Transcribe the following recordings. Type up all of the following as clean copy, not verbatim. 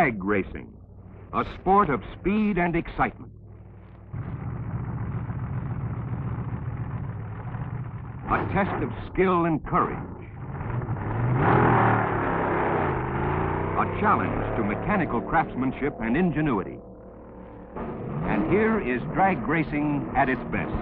drag racing, a sport of speed and excitement. A test of skill and courage. A challenge to mechanical craftsmanship and ingenuity. And here is drag racing at its best.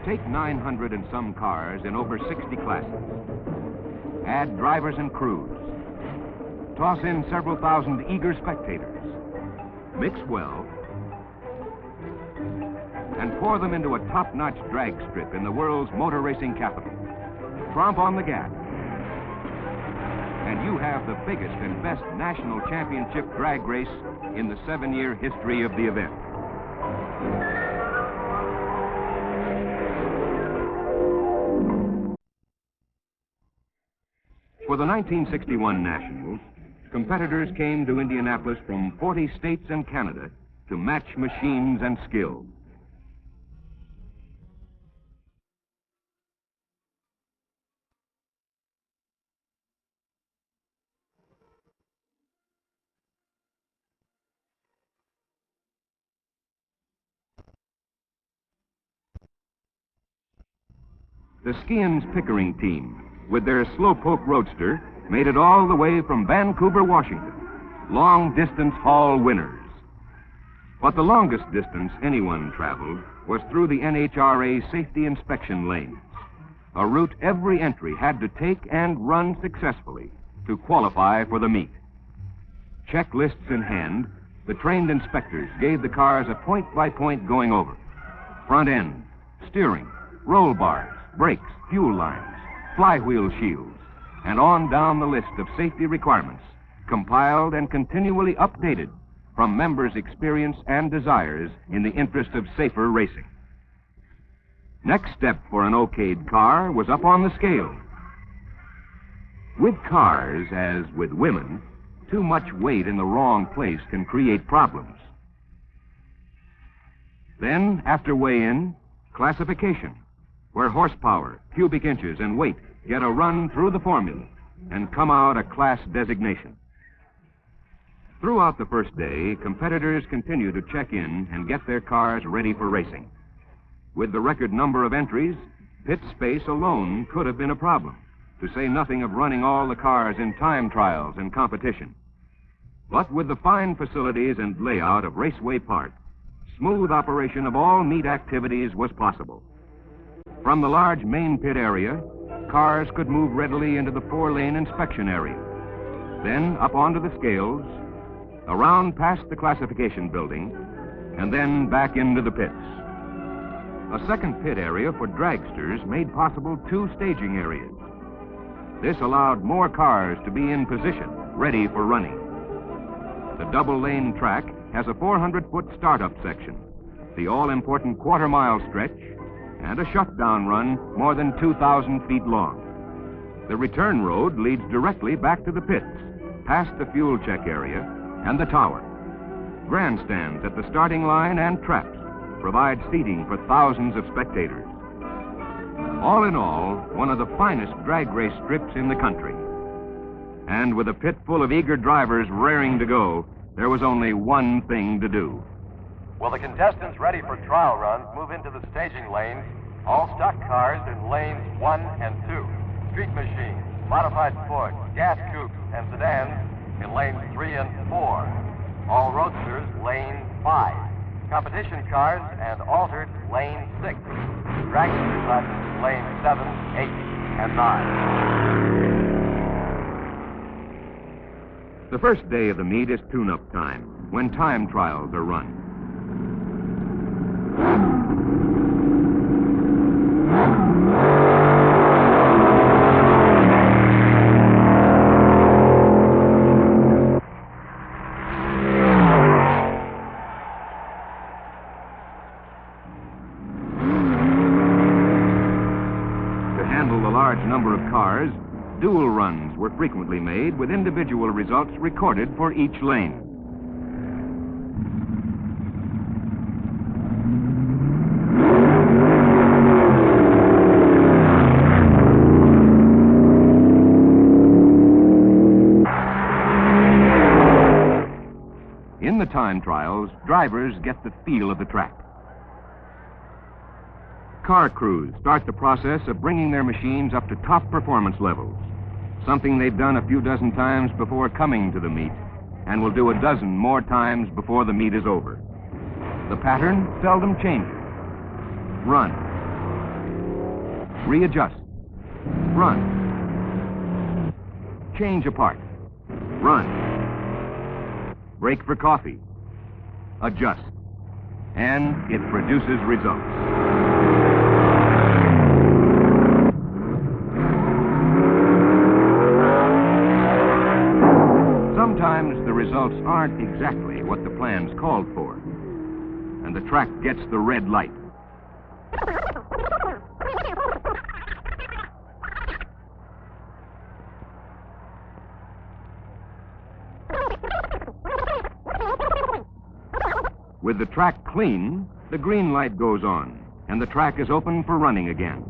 Take 900 and some cars in over 60 classes. Add drivers and crews. Toss in several thousand eager spectators. Mix well. And pour them into a top-notch drag strip in the world's motor racing capital. Tromp on the gas. And you have the biggest and best national championship drag race in the 7-year history of the event. For the 1961 Nationals, competitors came to Indianapolis from 40 states and Canada to match machines and skill. The Skians Pickering team, with their slowpoke roadster, made it all the way from Vancouver, Washington. Long-distance haul winners. But the longest distance anyone traveled was through the NHRA safety inspection lanes, a route every entry had to take and run successfully to qualify for the meet. Checklists in hand, the trained inspectors gave the cars a point-by-point going over. Front end, steering, roll bars, brakes, fuel lines, flywheel shields, and on down the list of safety requirements, compiled and continually updated from members' experience and desires in the interest of safer racing. Next step for an okayed car was up on the scale. With cars, as with women, too much weight in the wrong place can create problems. Then, after weigh-in, classification, where horsepower, cubic inches, and weight get a run through the formula and come out a class designation. Throughout the first day, competitors continue to check in and get their cars ready for racing. With the record number of entries, pit space alone could have been a problem, to say nothing of running all the cars in time trials and competition. But with the fine facilities and layout of Raceway Park, smooth operation of all meet activities was possible. From the large main pit area, cars could move readily into the 4-lane inspection area. Then up onto the scales, around past the classification building, and then back into the pits. A second pit area for dragsters made possible 2 staging areas. This allowed more cars to be in position, ready for running. The double-lane track has a 400-foot startup section, the all-important quarter-mile stretch, and a shutdown run more than 2,000 feet long. The return road leads directly back to the pits, past the fuel check area and the tower. Grandstands at the starting line and traps provide seating for thousands of spectators. All in all, one of the finest drag race strips in the country. And with a pit full of eager drivers raring to go, there was only one thing to do. Will the contestants ready for trial runs move into the staging lanes? All stock cars in lanes 1 and 2. Street machines, modified Ford, gas coupes, and sedans in lanes 3 and 4. All roadsters, lane 5. Competition cars and altered, lane 6. Dragster classes, lane 7, 8, and 9. The first day of the meet is tune-up time. when time trials are run. To handle the large number of cars, dual runs were frequently made with individual results recorded for each lane. In the time trials, drivers get the feel of the track. Car crews start the process of bringing their machines up to top performance levels, something they've done a few dozen times before coming to the meet and will do a dozen more times before the meet is over. The pattern seldom changes. Run. Readjust. Run. Change apart. Run. Break for coffee. Adjust. And it produces results. Sometimes the results aren't exactly what the plans called for, and the track gets the red light. With the track clean, the green light goes on, and the track is open for running again.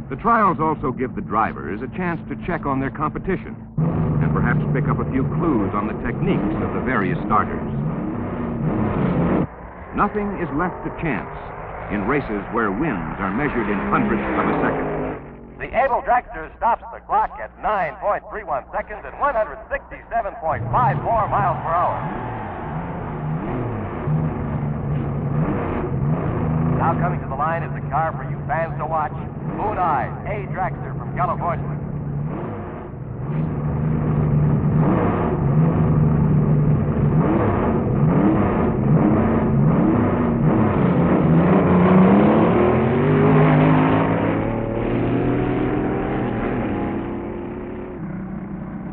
The trials also give the drivers a chance to check on their competition and perhaps pick up a few clues on the techniques of the various starters. Nothing is left to chance in races where wins are measured in hundredths of a second. The able dragster stops the clock at 9.31 seconds and 167.54 miles per hour. Now coming to the line is the car for you fans to watch. Moon Eye, a dragster from California.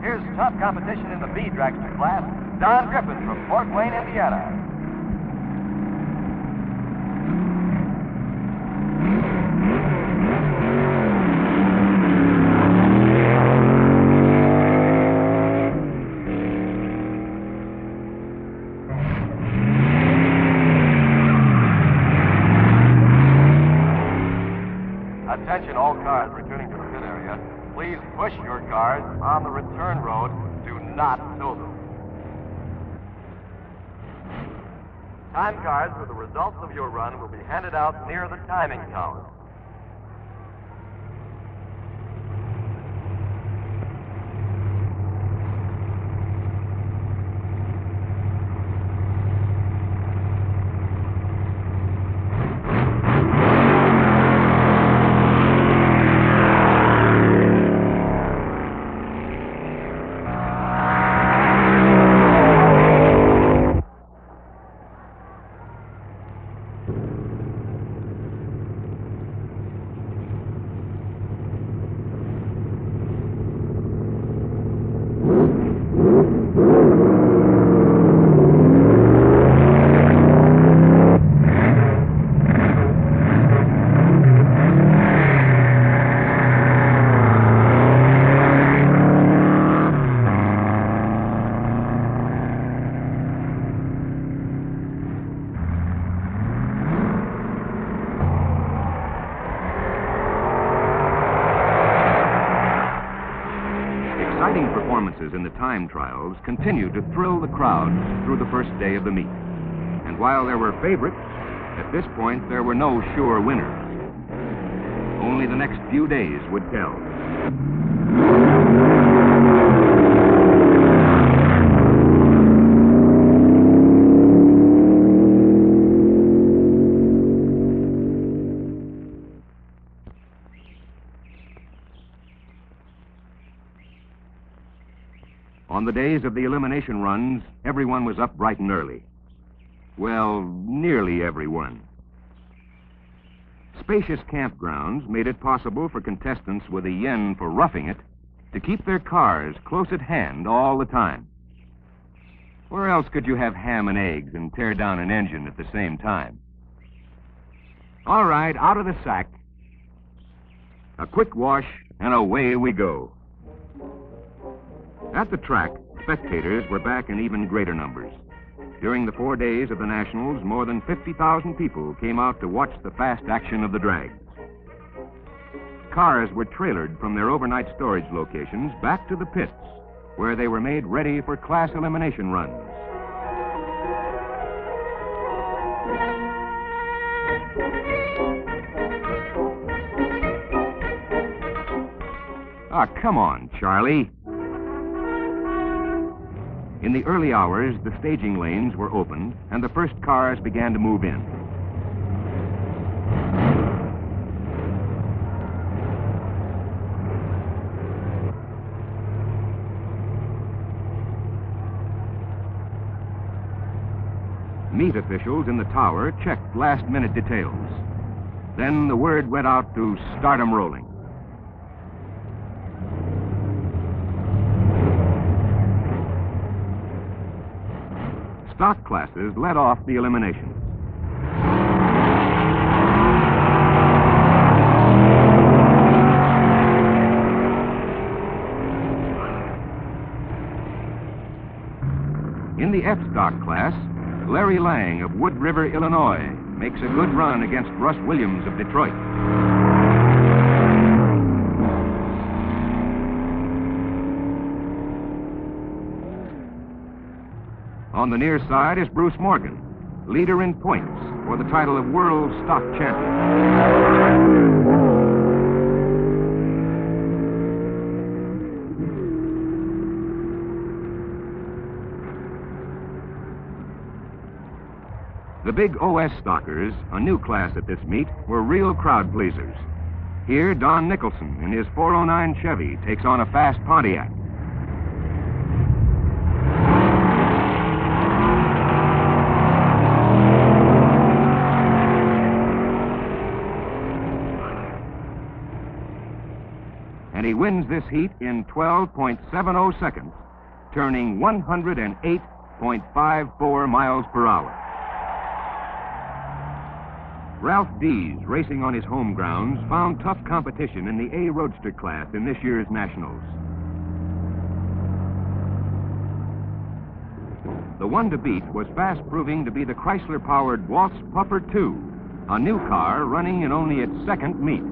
Here's tough competition in the B dragster class. Don Griffin from Fort Wayne, Indiana. Attention all cars returning to the pit area. Please push your cars on the return road. Do not tow them. Time cards with the results of your run will be handed out near the timing tower. exciting performances in the time trials continued to thrill the crowd through the first day of the meet. And while there were favorites, at this point there were no sure winners. Only the next few days would tell. On the days of the elimination runs, everyone was up bright and early. Well, nearly everyone. Spacious campgrounds made it possible for contestants with a yen for roughing it to keep their cars close at hand all the time. Where else could you have ham and eggs and tear down an engine at the same time? All right, out of the sack. A quick wash, and away we go. At the track, spectators were back in even greater numbers. During the 4 days of the Nationals, more than 50,000 people came out to watch the fast action of the drags. Cars were trailered from their overnight storage locations back to the pits, where they were made ready for class elimination runs. Ah, come on, Charlie. In the early hours, the staging lanes were opened, and the first cars began to move in. Meet officials in the tower checked last-minute details. Then the word went out to start 'em rolling. Stock classes led off the elimination. In the F-Stock class, Larry Lang of Wood River, Illinois, makes a good run against Russ Williams of Detroit. On the near side is Bruce Morgan, leader in points for the title of World Stock Champion. The big OS stockers, a new class at this meet, were real crowd pleasers. Here, Don Nicholson in his 409 Chevy takes on a fast Pontiac. And he wins this heat in 12.70 seconds, turning 108.54 miles per hour. Ralph Dees, racing on his home grounds, found tough competition in the A Roadster class in this year's Nationals. The one to beat was fast proving to be the Chrysler-powered Waltz Puffer 2, a new car running in only its second meet.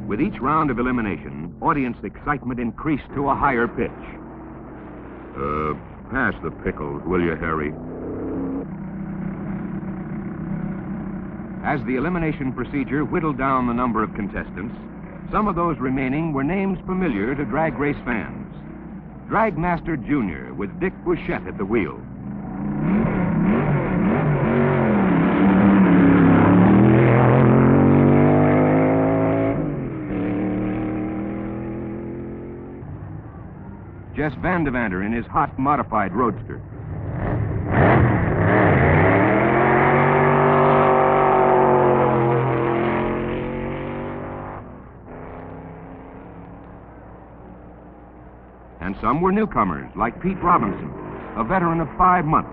With each round of elimination, audience excitement increased to a higher pitch. Pass the pickles, will you, Harry? As the elimination procedure whittled down the number of contestants, some of those remaining were names familiar to drag race fans. Dragmaster Jr. with Dick Bouchette at the wheel. Jess Van de Vander in his hot modified roadster. Some were newcomers, like Pete Robinson, a veteran of 5 months,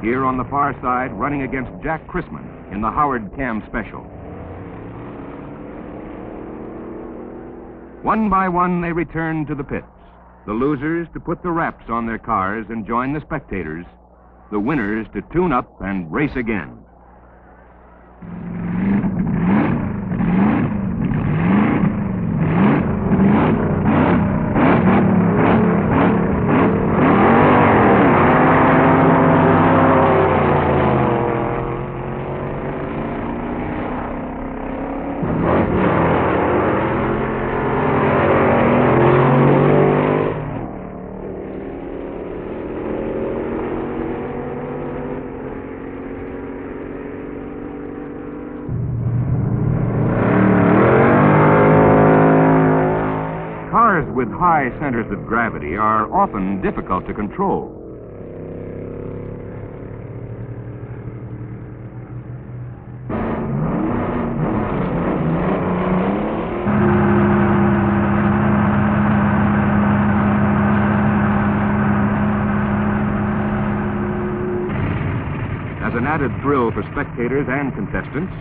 here on the far side running against Jack Chrisman in the Howard Cam Special. One by one, they returned to the pits, the losers to put the wraps on their cars and join the spectators, the winners to tune up and race again. With high centers of gravity are often difficult to control. As an added thrill for spectators and contestants,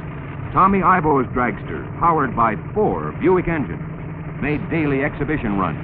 Tommy Ivo's dragster, powered by 4 Buick engines, made daily exhibition runs.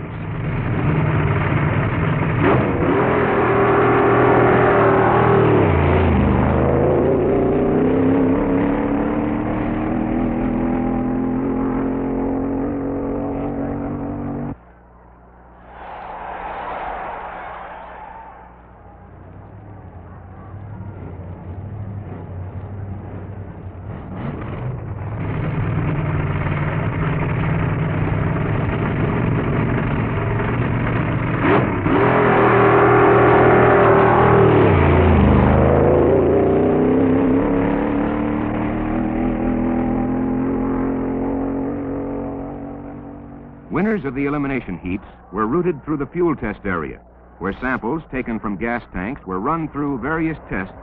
Winners of the elimination heats were routed through the fuel test area, where samples taken from gas tanks were run through various tests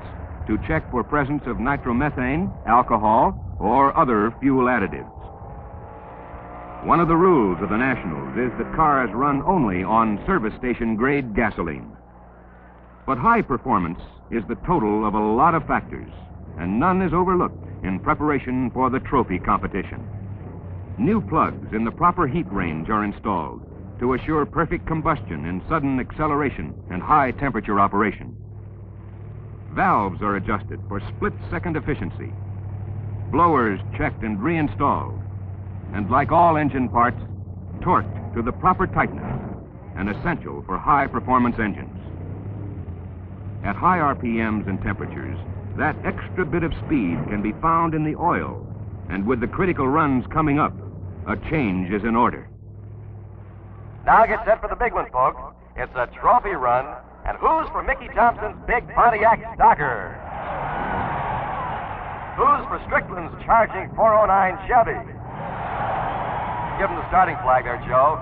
to check for presence of nitromethane, alcohol, or other fuel additives. One of the rules of the Nationals is that cars run only on service station grade gasoline. But high performance is the total of a lot of factors, and none is overlooked in preparation for the trophy competition. New plugs in the proper heat range are installed to assure perfect combustion in sudden acceleration and high temperature operation. Valves are adjusted for split-second efficiency. Blowers checked and reinstalled. And like all engine parts, torqued to the proper tightness, an essential for high-performance engines. At high RPMs and temperatures, that extra bit of speed can be found in the oil, and with the critical runs coming up, a change is in order. Now get set for the big one, folks. It's a trophy run, and who's for Mickey Thompson's big Pontiac Stalker? Who's for Strickland's charging 409 Chevy? Give him the starting flag there, Joe.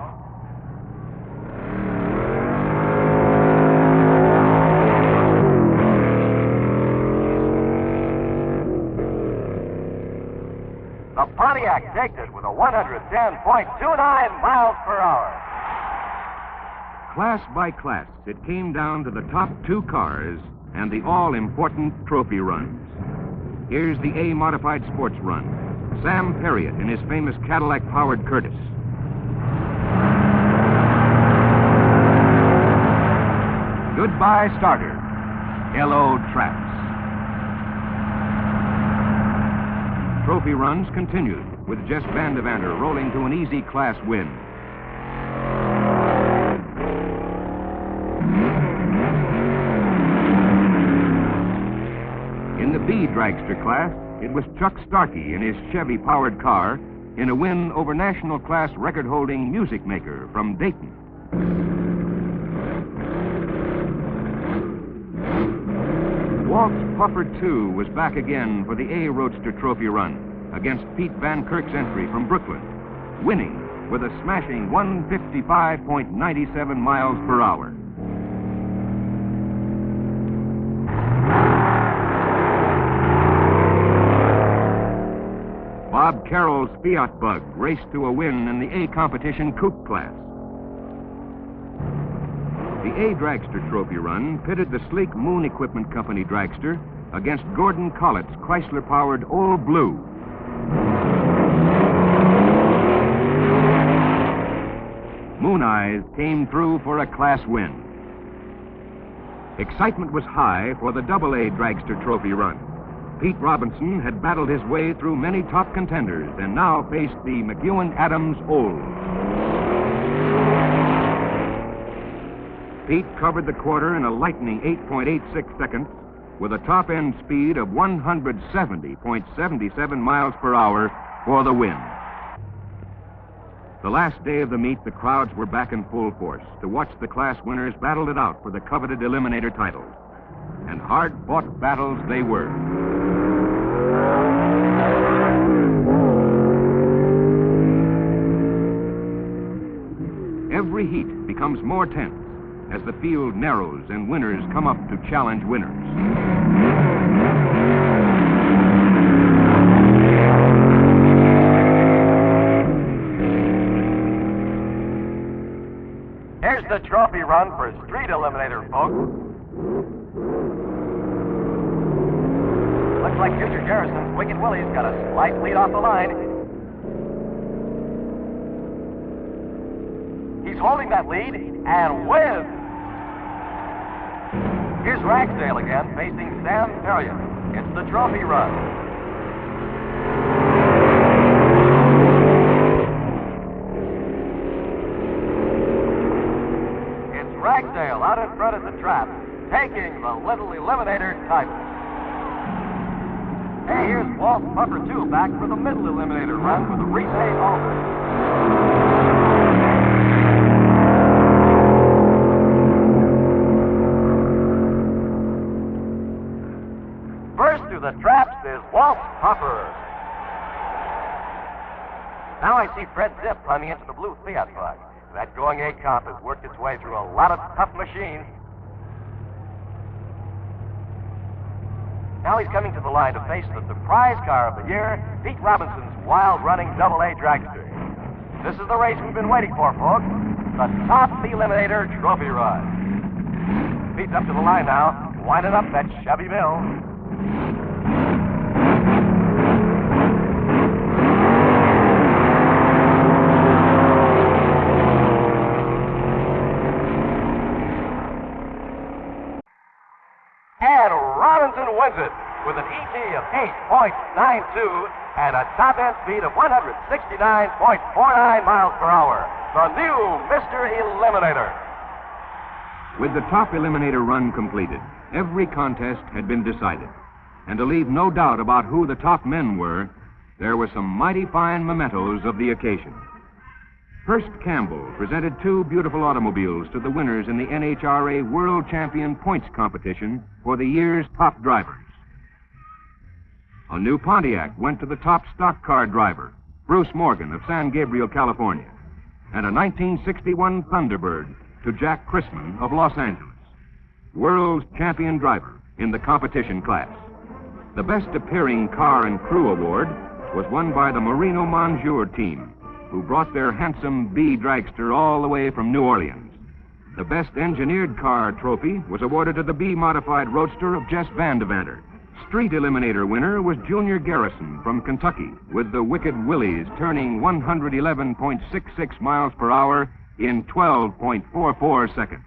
The Pontiac takes it with a 110.29 miles per hour. Class by class, it came down to the top 2 cars and the all-important trophy runs. Here's the A Modified Sports Run. Sam Perriott in his famous Cadillac-powered Curtis. Goodbye, starter. Hello, traps. Trophy runs continued, with Jess Vandevander rolling to an easy class win. In the B dragster class, it was Chuck Starkey in his Chevy-powered car in a win over national class record-holding Music Maker from Dayton. Walt's Puffer 2 was back again for the A Roadster Trophy Run against Pete Van Kirk's entry from Brooklyn, winning with a smashing 155.97 miles per hour. Bob Carroll's Fiat Bug raced to a win in the A competition coupe class. The A Dragster Trophy Run pitted the sleek Moon Equipment Company dragster against Gordon Collett's Chrysler-powered Old Blue. Moon Eyes came through for a class win. Excitement was high for the AA Dragster Trophy Run. Pete Robinson had battled his way through many top contenders and now faced the McEwen-Adams Old. Pete covered the quarter in a lightning 8.86 seconds with a top-end speed of 170.77 miles per hour for the win. The last day of the meet, the crowds were back in full force to watch the class winners battle it out for the coveted Eliminator titles. And hard-fought battles they were. Every heat becomes more tense as the field narrows and winners come up to challenge winners. Here's the trophy run for Street Eliminator, folks. Looks like Future Garrison's Wicked Willie's got a slight lead off the line. He's holding that lead and wins. Here's Ragsdale again facing Sam Perriott. It's the trophy run. It's Ragsdale out in front of the trap, taking the Little Eliminator title. Hey, here's Walt Puffer, too, back for the Middle Eliminator run with the Reese Alter. The traps is Walt Puffer. Now I see Fred Zipp climbing into the blue Fiat bug. That going A comp has worked its way through a lot of tough machines. Now he's coming to the line to face the surprise car of the year, Pete Robinson's wild-running AA Dragster. This is the race we've been waiting for, folks. The Top Eliminator Trophy Run. Pete's up to the line now, winding up that Chevy Mill. And Robinson wins it with an ET of 8.92 and a top-end speed of 169.49 miles per hour. The new Mr. Eliminator. With the Top Eliminator run completed, every contest had been decided. And to leave no doubt about who the top men were, there were some mighty fine mementos of the occasion. Hearst Campbell presented two beautiful automobiles to the winners in the NHRA World Champion Points Competition for the year's top drivers. A new Pontiac went to the top stock car driver, Bruce Morgan of San Gabriel, California, and a 1961 Thunderbird to Jack Chrisman of Los Angeles, world's champion driver in the competition class. The Best Appearing Car and Crew Award was won by the Marino Monjour team, who brought their handsome B dragster all the way from New Orleans. The Best Engineered Car trophy was awarded to the B-modified roadster of Jess Vandevanter. Street Eliminator winner was Junior Garrison from Kentucky, with the Wicked Willies turning 111.66 miles per hour in 12.44 seconds.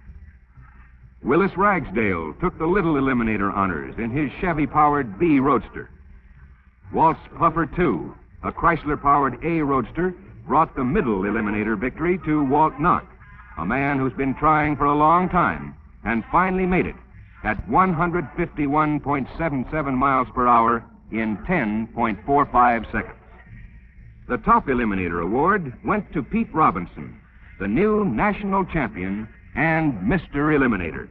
Willis Ragsdale took the Little Eliminator honors in his Chevy-powered B roadster. Walt's Puffer 2, a Chrysler-powered A roadster, brought the Middle Eliminator victory to Walt Knock, a man who's been trying for a long time and finally made it at 151.77 miles per hour in 10.45 seconds. The Top Eliminator award went to Pete Robinson, the new national champion and Mr. Eliminator.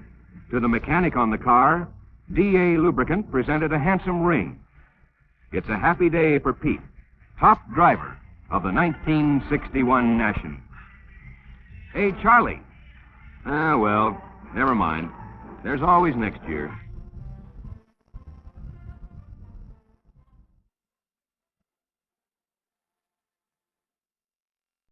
To the mechanic on the car, DA Lubricant presented a handsome ring. It's a happy day for Pete, top driver of the 1961 National. Hey, Charlie. Well, never mind. There's always next year.